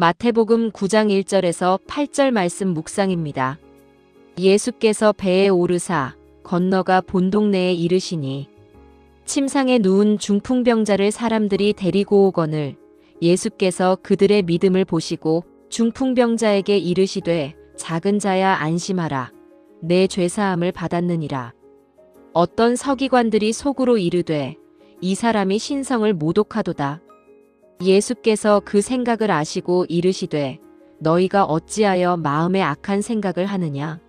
마태복음 9장 1절에서 8절 말씀 묵상입니다. 예수께서 배에 오르사 건너가 본 동네에 이르시니 침상에 누운 중풍병자를 사람들이 데리고 오거늘 예수께서 그들의 믿음을 보시고 중풍병자에게 이르시되 작은 자야 안심하라 내 죄사함을 받았느니라. 어떤 서기관들이 속으로 이르되 이 사람이 신성을 모독하도다. 예수께서 그 생각을 아시고 이르시되 너희가 어찌하여 마음에 악한 생각을 하느냐.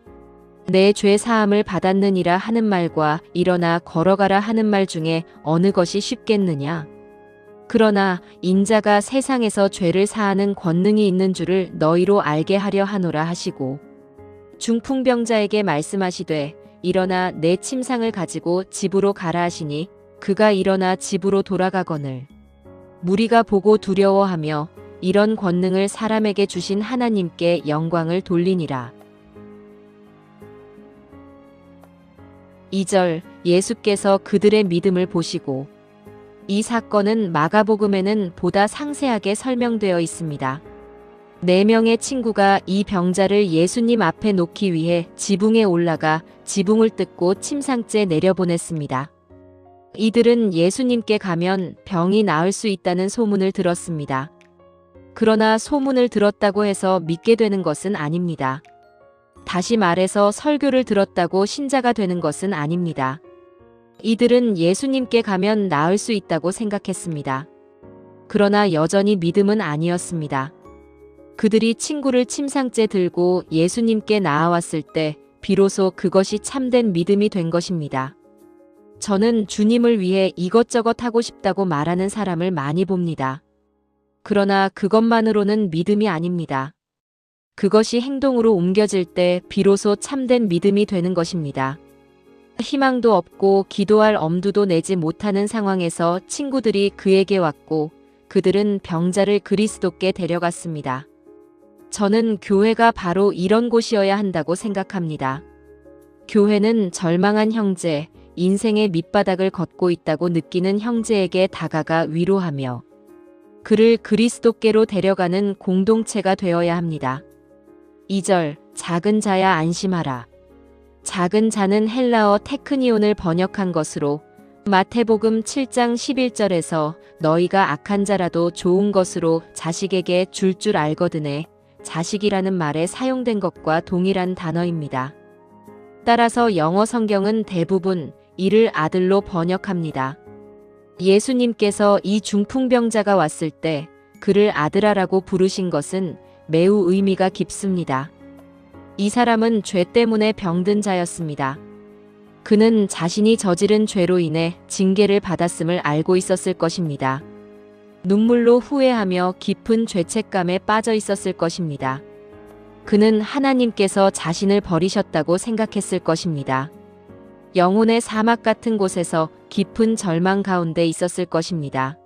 내 죄 사함을 받았느니라 하는 말과 일어나 걸어가라 하는 말 중에 어느 것이 쉽겠느냐. 그러나 인자가 세상에서 죄를 사하는 권능이 있는 줄을 너희로 알게 하려 하노라 하시고 중풍병자에게 말씀하시되 일어나 내 침상을 가지고 집으로 가라 하시니 그가 일어나 집으로 돌아가거늘 무리가 보고 두려워하며 이런 권능을 사람에게 주신 하나님께 영광을 돌리니라. 2절 예수께서 그들의 믿음을 보시고 이 사건은 마가복음에는 보다 상세하게 설명되어 있습니다. 4명의 친구가 이 병자를 예수님 앞에 놓기 위해 지붕에 올라가 지붕을 뜯고 침상째 내려보냈습니다. 이들은 예수님께 가면 병이 나을 수 있다는 소문을 들었습니다. 그러나 소문을 들었다고 해서 믿게 되는 것은 아닙니다. 다시 말해서 설교를 들었다고 신자가 되는 것은 아닙니다. 이들은 예수님께 가면 나을 수 있다고 생각했습니다. 그러나 여전히 믿음은 아니었습니다. 그들이 친구를 침상째 들고 예수님께 나아왔을 때 비로소 그것이 참된 믿음이 된 것입니다. 저는 주님을 위해 이것저것 하고 싶다고 말하는 사람을 많이 봅니다. 그러나 그것만으로는 믿음이 아닙니다. 그것이 행동으로 옮겨질 때 비로소 참된 믿음이 되는 것입니다. 희망도 없고 기도할 엄두도 내지 못하는 상황에서 친구들이 그에게 왔고 그들은 병자를 그리스도께 데려갔습니다. 저는 교회가 바로 이런 곳이어야 한다고 생각합니다. 교회는 절망한 형제, 인생의 밑바닥을 걷고 있다고 느끼는 형제에게 다가가 위로하며 그를 그리스도께로 데려가는 공동체가 되어야 합니다. 2절 작은 자야 안심하라. 작은 자는 헬라어 테크니온을 번역한 것으로 마태복음 7장 11절에서 너희가 악한 자라도 좋은 것으로 자식에게 줄 줄 알거든에 자식이라는 말에 사용된 것과 동일한 단어입니다. 따라서 영어 성경은 대부분 이를 아들로 번역합니다. 예수님께서 이 중풍병자가 왔을 때 그를 아들아라고 부르신 것은 매우 의미가 깊습니다. 이 사람은 죄 때문에 병든 자였습니다. 그는 자신이 저지른 죄로 인해 징계를 받았음을 알고 있었을 것입니다. 눈물로 후회하며 깊은 죄책감에 빠져 있었을 것입니다. 그는 하나님께서 자신을 버리셨다고 생각했을 것입니다. 영혼의 사막 같은 곳에서 깊은 절망 가운데 있었을 것입니다.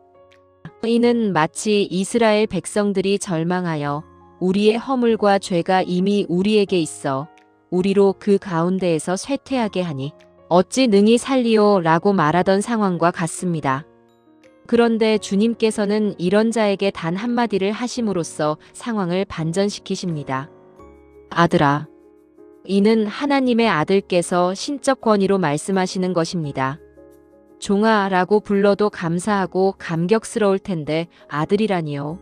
이는 마치 이스라엘 백성들이 절망하여 우리의 허물과 죄가 이미 우리에게 있어 우리로 그 가운데에서 쇠퇴하게 하니 어찌 능히 살리오 라고 말하던 상황과 같습니다. 그런데 주님께서는 이런 자에게 단 한마디를 하심으로써 상황을 반전시키십니다. 아들아. 이는 하나님의 아들께서 신적 권위로 말씀하시는 것입니다. 종아라고 불러도 감사하고 감격스러울 텐데 아들이라니요.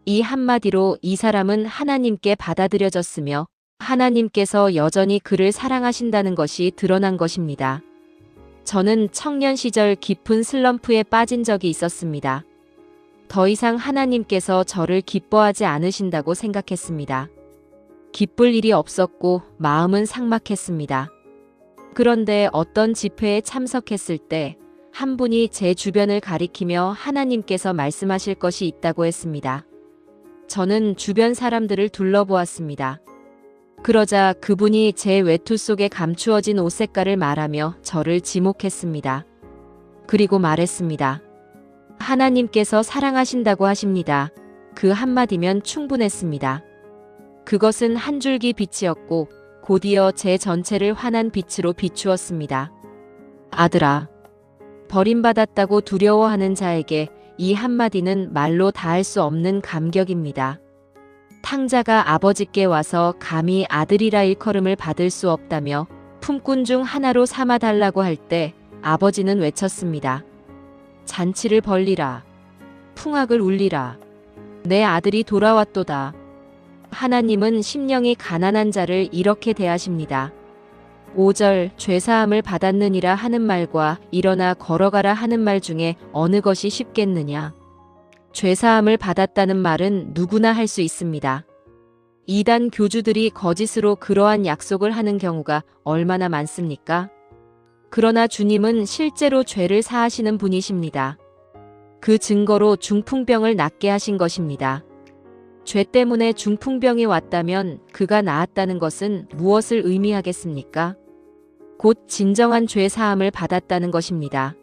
이 한마디로 이 사람은 하나님께 받아들여졌으며 하나님께서 여전히 그를 사랑하신다는 것이 드러난 것입니다. 저는 청년 시절 깊은 슬럼프에 빠진 적이 있었습니다. 더 이상 하나님께서 저를 기뻐하지 않으신다고 생각했습니다. 기쁠 일이 없었고 마음은 삭막했습니다. 그런데 어떤 집회에 참석했을 때 한 분이 제 주변을 가리키며 하나님께서 말씀하실 것이 있다고 했습니다. 저는 주변 사람들을 둘러보았습니다. 그러자 그분이 제 외투 속에 감추어진 옷 색깔을 말하며 저를 지목했습니다. 그리고 말했습니다. 하나님께서 사랑하신다고 하십니다. 그 한마디면 충분했습니다. 그것은 한 줄기 빛이었고 곧이어 제 전체를 환한 빛으로 비추었습니다. 아들아. 버림받았다고 두려워하는 자에게 이 한마디는 말로 다할 수 없는 감격입니다. 탕자가 아버지께 와서 감히 아들이라 일컬음을 받을 수 없다며 품꾼 중 하나로 삼아 달라고 할 때 아버지는 외쳤습니다. 잔치를 벌리라. 풍악을 울리라. 내 아들이 돌아왔도다. 하나님은 심령이 가난한 자를 이렇게 대하십니다. 5절 죄사함을 받았느니라 하는 말과 일어나 걸어가라 하는 말 중에 어느 것이 쉽겠느냐. 죄사함을 받았다는 말은 누구나 할 수 있습니다. 이단 교주들이 거짓으로 그러한 약속을 하는 경우가 얼마나 많습니까? 그러나 주님은 실제로 죄를 사하시는 분이십니다. 그 증거로 중풍병을 낫게 하신 것입니다. 죄 때문에 중풍병이 왔다면 그가 나았다는 것은 무엇을 의미하겠습니까? 곧 진정한 죄 사함을 받았다는 것입니다.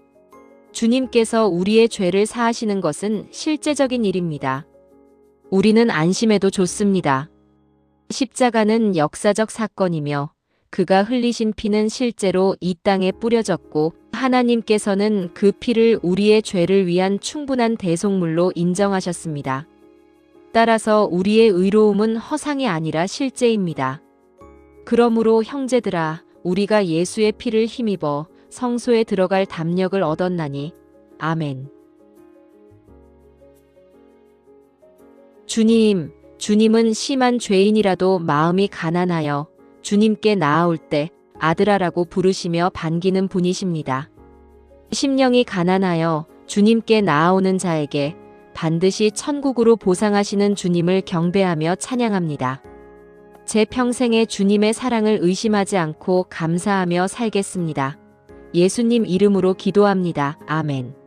주님께서 우리의 죄를 사하시는 것은 실제적인 일입니다. 우리는 안심해도 좋습니다. 십자가는 역사적 사건이며 그가 흘리신 피는 실제로 이 땅에 뿌려졌고 하나님께서는 그 피를 우리의 죄를 위한 충분한 대속물로 인정하셨습니다. 따라서 우리의 의로움은 허상이 아니라 실제입니다. 그러므로 형제들아, 우리가 예수의 피를 힘입어 성소에 들어갈 담력을 얻었나니. 아멘. 주님은 심한 죄인이라도 마음이 가난하여 주님께 나아올 때 아들아라고 부르시며 반기는 분이십니다. 심령이 가난하여 주님께 나아오는 자에게 반드시 천국으로 보상하시는 주님을 경배하며 찬양합니다. 제 평생에 주님의 사랑을 의심하지 않고 감사하며 살겠습니다. 예수님 이름으로 기도합니다. 아멘.